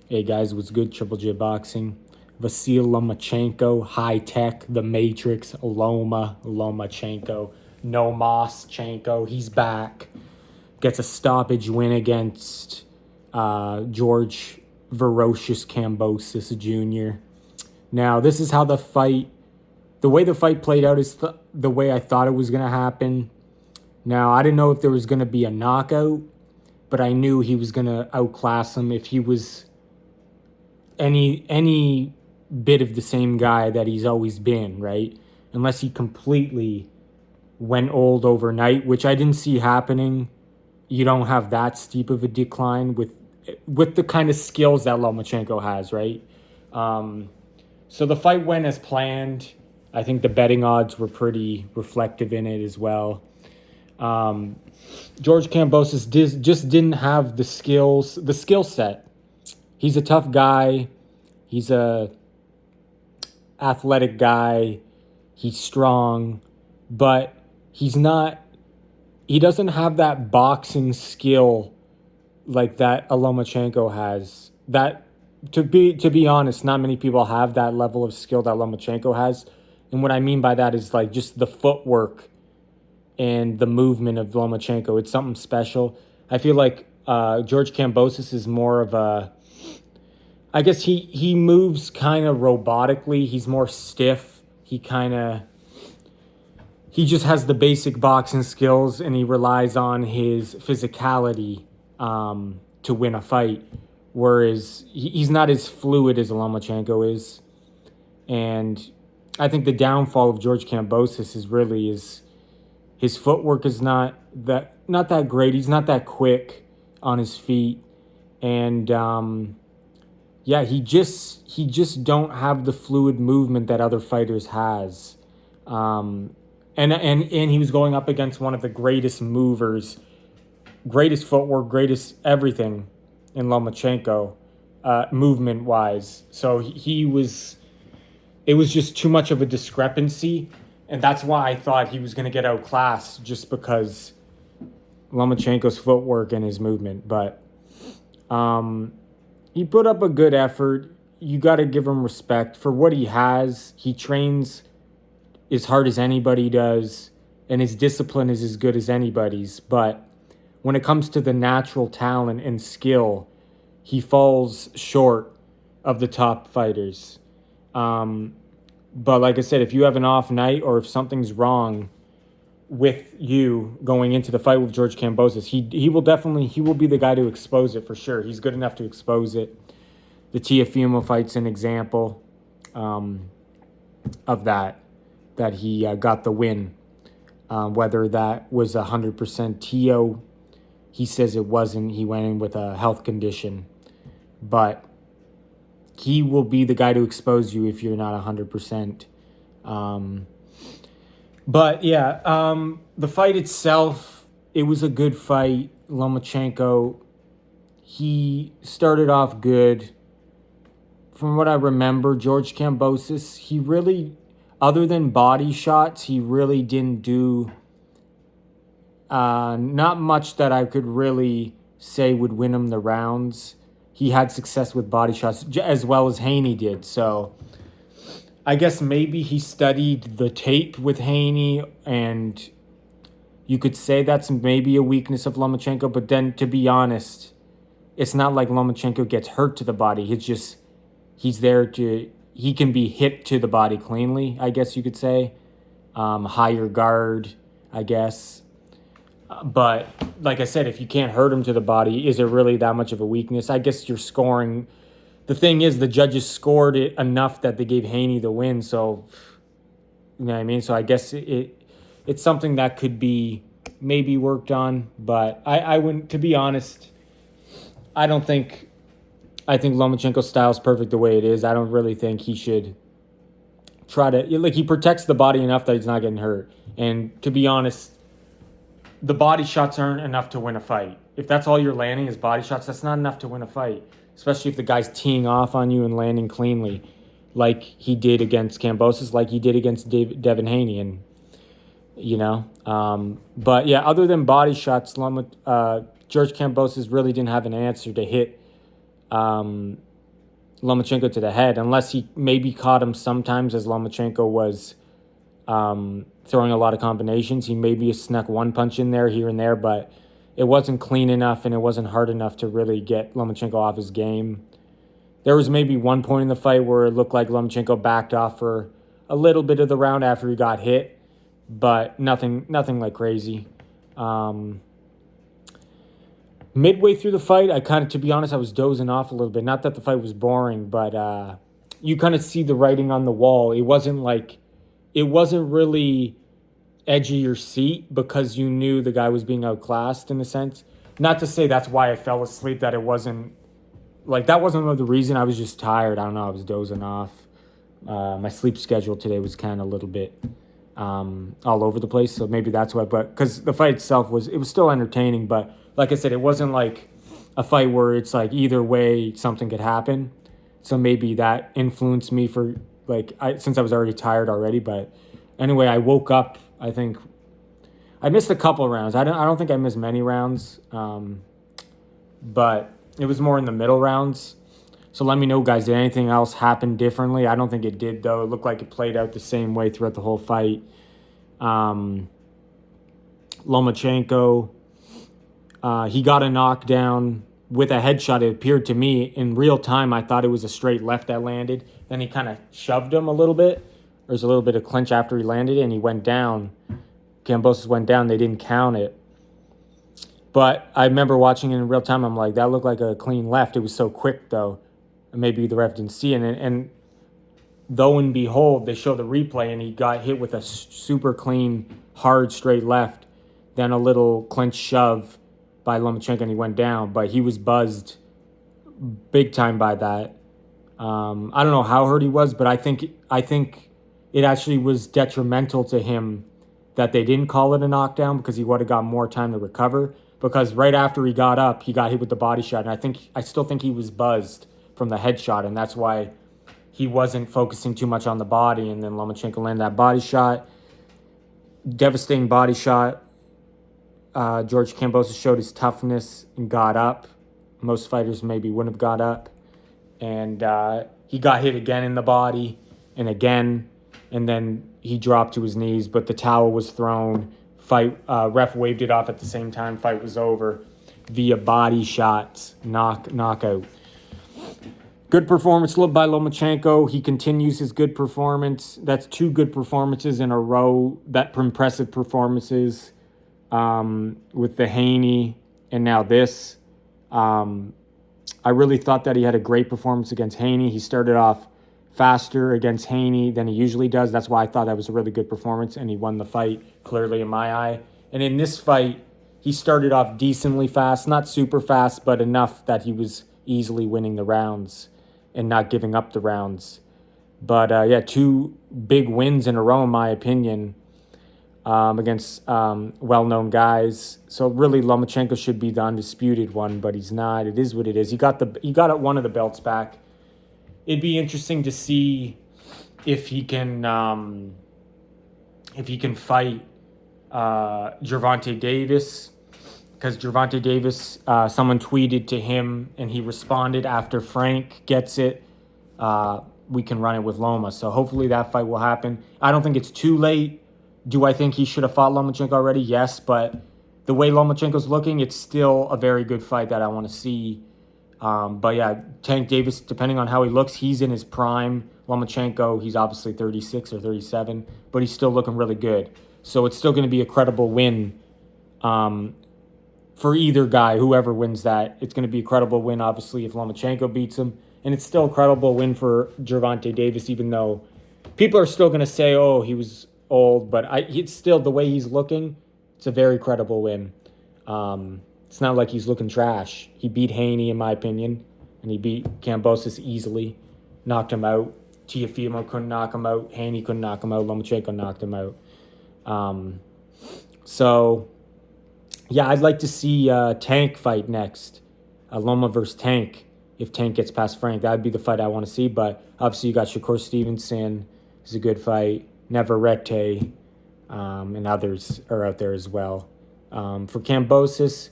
Hey guys, what's good? Triple J Boxing. Vasil Lomachenko, High Tech, The Matrix, Lomachenko, No Moschenko. He's back. Gets a stoppage win against George Ferocious Kambosos Jr. Now, this is how the way the fight played out is the way I thought it was going to happen. Now, I didn't know if there was going to be a knockout, but I knew he was going to outclass him if he was any bit of the same guy that he's always been, right? Unless he completely went old overnight, which I didn't see happening. You don't have that steep of a decline with the kind of skills that Lomachenko has, right? So the fight went as planned. I think the betting odds were pretty reflective in it as well. George Kambosos just didn't have the skill set. He's a tough guy. He's a athletic guy. He's strong, but he doesn't have that boxing skill like that Lomachenko has. That to be honest, not many people have that level of skill that Lomachenko has. And what I mean by that is like just the footwork and the movement of Lomachenko. It's something special. I feel like George Kambosos is more of a, I guess he moves kind of robotically. He's more stiff. He just has the basic boxing skills, and he relies on his physicality to win a fight. Whereas he's not as fluid as Lomachenko is. And I think the downfall of George Kambosos is really his footwork is not that great. He's not that quick on his feet, and yeah, he just don't have the fluid movement that other fighters has. And he was going up against one of the greatest movers, greatest footwork, greatest everything in Lomachenko, movement wise. So it was just too much of a discrepancy, and that's why I thought he was going to get outclassed, just because Lomachenko's footwork and his movement. But he put up a good effort. You got to give him respect for what he has. He trains as hard as anybody does, and his discipline is as good as anybody's. But when it comes to the natural talent and skill, he falls short of the top fighters. But like I said, if you have an off night or if something's wrong with you going into the fight with George Kambosos, he will be the guy to expose it for sure. He's good enough to expose it. The Tiafimo fight's an example of that he got the win. Whether that was 100% Tio, he says it wasn't. He went in with a health condition, but he will be the guy to expose you if you're not 100%. But yeah, the fight itself, it was a good fight. Lomachenko, he started off good. From what I remember, George Kambosos, he really, other than body shots, he really didn't do not much that I could really say would win him the rounds. He had success with body shots as well as Haney did. So I guess maybe he studied the tape with Haney, and you could say that's maybe a weakness of Lomachenko. But then, to be honest, it's not like Lomachenko gets hurt to the body. It's just he can be hit to the body cleanly, I guess you could say. Higher guard, I guess. But like I said, if you can't hurt him to the body, is it really that much of a weakness? I guess you're scoring. The thing is, the judges scored it enough that they gave Haney the win. So, you know what I mean? So I guess it's something that could be maybe worked on. But I wouldn't, to be honest, I think Lomachenko's style is perfect the way it is. I don't really think he should try to, like, he protects the body enough that he's not getting hurt. And to be honest, the body shots aren't enough to win a fight. If that's all you're landing is body shots, that's not enough to win a fight, especially if the guy's teeing off on you and landing cleanly, like he did against Kambosos, like he did against Devin Haney. And, you know, but yeah, other than body shots, George Kambosos really didn't have an answer to hit Lomachenko to the head, unless he maybe caught him sometimes as Lomachenko was throwing a lot of combinations. He maybe snuck one punch in there, here and there, but it wasn't clean enough and it wasn't hard enough to really get Lomachenko off his game. There was maybe one point in the fight where it looked like Lomachenko backed off for a little bit of the round after he got hit, but nothing like crazy. Midway through the fight, to be honest, I was dozing off a little bit. Not that the fight was boring, but you kind of see the writing on the wall. It wasn't really edge of your seat because you knew the guy was being outclassed in a sense. Not to say that's why I fell asleep, that it wasn't, that wasn't the reason. I was just tired. I don't know, I was dozing off. My sleep schedule today was kind of a little bit all over the place, so maybe that's why. But because the fight itself was still entertaining, but like I said, it wasn't like a fight where it's like either way something could happen. So maybe that influenced me for since I was already tired already. But anyway, I woke up. I think I missed a couple rounds. I don't think I missed many rounds, but it was more in the middle rounds. So let me know, guys, did anything else happen differently? I don't think it did, though. It looked like it played out the same way throughout the whole fight. Lomachenko, he got a knockdown with a headshot. It appeared to me in real time, I thought it was a straight left that landed. Then he kind of shoved him a little bit. There was a little bit of clinch after he landed, and he went down. Kambosos went down. They didn't count it. But I remember watching it in real time. I'm like, that looked like a clean left. It was so quick, though. Maybe the ref didn't see it. And though and behold, they show the replay, and he got hit with a super clean, hard, straight left. Then a little clinch shove by Lomachenko, and he went down. But he was buzzed big time by that. I don't know how hurt he was, but I think it actually was detrimental to him that they didn't call it a knockdown, because he would have got more time to recover. Because right after he got up, he got hit with the body shot, and I still think he was buzzed from the headshot, and that's why he wasn't focusing too much on the body. And then Lomachenko landed that body shot, devastating body shot. George Kambosos showed his toughness and got up. Most fighters maybe wouldn't have got up, and he got hit again in the body and again, and then he dropped to his knees, but the towel was thrown. Ref waved it off at the same time. Fight was over via body shots, knockout. Good performance by Lomachenko. He continues his good performance. That's 2 good performances in a row. That impressive performances with the Haney and now this. I really thought that he had a great performance against Haney. He started off faster against Haney than he usually does. That's why I thought that was a really good performance, and he won the fight clearly in my eye. And in this fight, he started off decently fast, not super fast, but enough that he was easily winning the rounds and not giving up the rounds. But 2 big wins in a row, in my opinion, against well-known guys. So really, Lomachenko should be the undisputed one, but he's not. It is what it is. He got one of the belts back. It'd be interesting to see if he can fight Gervonta Davis, because Gervonta Davis, someone tweeted to him and he responded, after Frank gets it, we can run it with Loma. So hopefully that fight will happen. I don't think it's too late. Do I think he should have fought Lomachenko already? Yes, but the way Lomachenko's looking, it's still a very good fight that I want to see. But yeah, Tank Davis, depending on how he looks, he's in his prime. Lomachenko, he's obviously 36 or 37, but he's still looking really good. So it's still going to be a credible win for either guy, whoever wins that. It's going to be a credible win, obviously, if Lomachenko beats him. And it's still a credible win for Gervonta Davis, even though people are still going to say, oh, he was old. But it's still, the way he's looking, it's a very credible win. It's not like he's looking trash. He beat Haney, in my opinion, and he beat Kambosos easily, knocked him out. Teofimo couldn't knock him out. Haney couldn't knock him out. Lomachenko knocked him out. So, yeah, I'd like to see Tank fight next. Loma versus Tank. If Tank gets past Frank, that would be the fight I want to see. But obviously you got Shakur Stevenson. It's a good fight. Navarrete and others are out there as well. For Kambosos,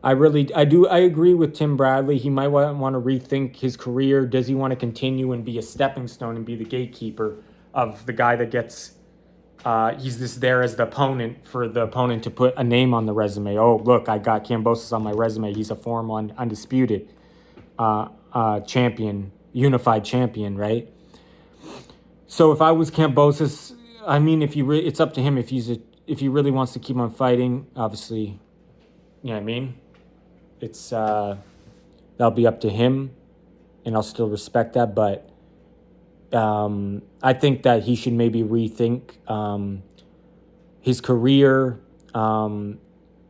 I agree with Tim Bradley. He might want to rethink his career. Does he want to continue and be a stepping stone and be the gatekeeper of the guy that gets he's just there as the opponent for the opponent to put a name on the resume. Oh, look, I got Kambosos on my resume. He's a former undisputed champion, unified champion, right? So if I was Kambosos, I mean, it's up to him if he really wants to keep on fighting. Obviously, you know what I mean. It's that'll be up to him, and I'll still respect that, but. I think that he should maybe rethink his career,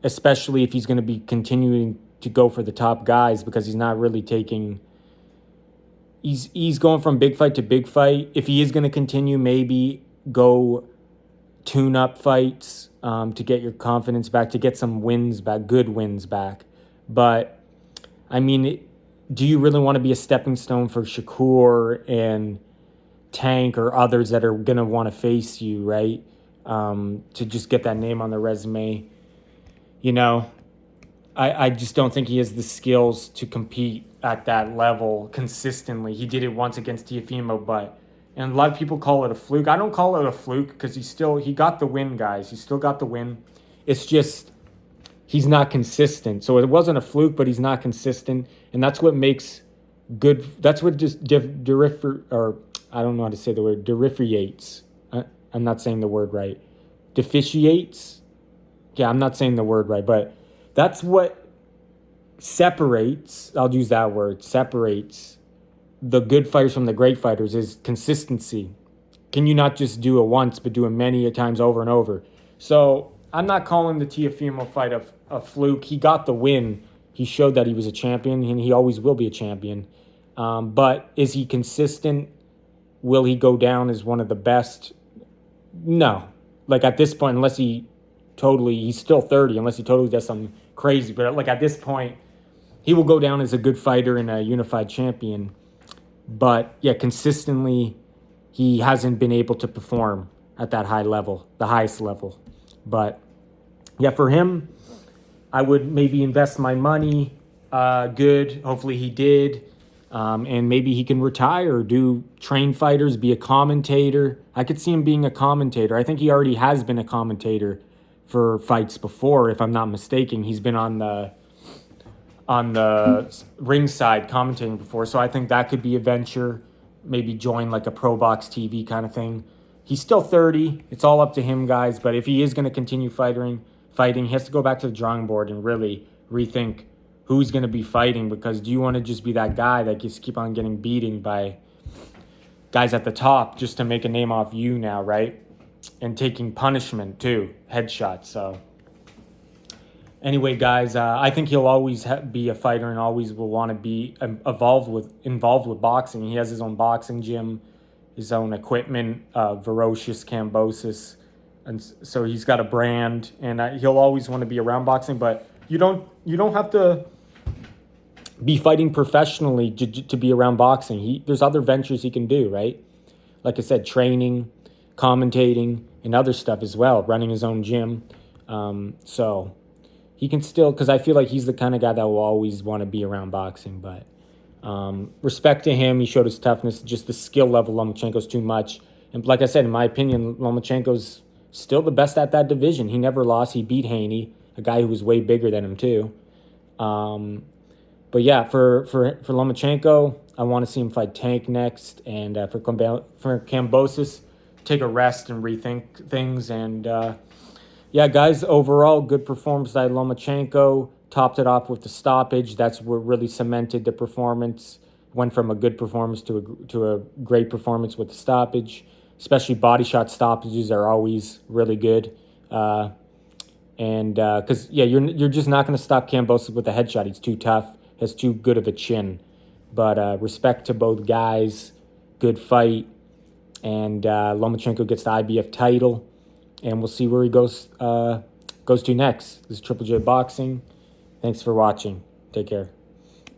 especially if he's going to be continuing to go for the top guys, because he's not really taking. He's going from big fight to big fight. If he is going to continue, maybe go tune up fights to get your confidence back, to get some wins back, good wins back. But I mean, do you really want to be a stepping stone for Shakur and Tank or others that are going to want to face you, right? To just get that name on the resume. You know, I just don't think he has the skills to compete at that level consistently. He did it once against Teofimo, and a lot of people call it a fluke. I don't call it a fluke because he got the win, guys. He still got the win. It's just he's not consistent. So it wasn't a fluke, but he's not consistent, and that's what makes good. That's what just I don't know how to say the word, differentiates. I'm not saying the word right. Deficiates? Yeah, I'm not saying the word right, but that's what separates, I'll use that word, separates the good fighters from the great fighters is consistency. Can you not just do it once, but do it many times over and over? So I'm not calling the Teofimo fight a fluke. He got the win. He showed that he was a champion, and he always will be a champion. But is he consistent? Will he go down as one of the best? No. Like at this point, unless he's still 30, unless he totally does something crazy. But like at this point, he will go down as a good fighter and a unified champion. But yeah, consistently, he hasn't been able to perform at that high level, the highest level. But yeah, for him, I would maybe invest my money good. Hopefully he did. And maybe he can retire, do train fighters, be a commentator. I could see him being a commentator. I think he already has been a commentator for fights before, if I'm not mistaken. He's been on the ringside commentating before, so I think that could be a venture. Maybe join like a Pro Box TV kind of thing. He's still 30. It's all up to him, guys. But if he is going to continue fighting, he has to go back to the drawing board and really rethink who's going to be fighting, because do you want to just be that guy that just keep on getting beaten by guys at the top just to make a name off you now, right? And taking punishment too, headshots. So anyway, guys, I think he'll always be a fighter and always will want to be involved with boxing. He has his own boxing gym, his own equipment, Ferocious Kambosos, and so he's got a brand, and he'll always want to be around boxing. But you don't have to be fighting professionally to be around boxing. There's other ventures he can do, right? Like I said, training, commentating, and other stuff as well, running his own gym. So he can still, because I feel like he's the kind of guy that will always want to be around boxing. But respect to him. He showed his toughness. Just the skill level, Lomachenko's too much. And like I said, in my opinion, Lomachenko's still the best at that division. He never lost. He beat Haney, a guy who was way bigger than him too. But yeah, for Lomachenko, I want to see him fight Tank next, and for Kambosos, take a rest and rethink things. And yeah, guys, overall, good performance by Lomachenko. Topped it off with the stoppage. That's what really cemented the performance. Went from a good performance to a great performance with the stoppage. Especially body shot stoppages are always really good. And because yeah, you're just not going to stop Kambosos with a headshot. He's too tough. Has too good of a chin. But respect to both guys. Good fight. And Lomachenko gets the IBF title. And we'll see where he goes to next. This is Triple J Boxing. Thanks for watching. Take care.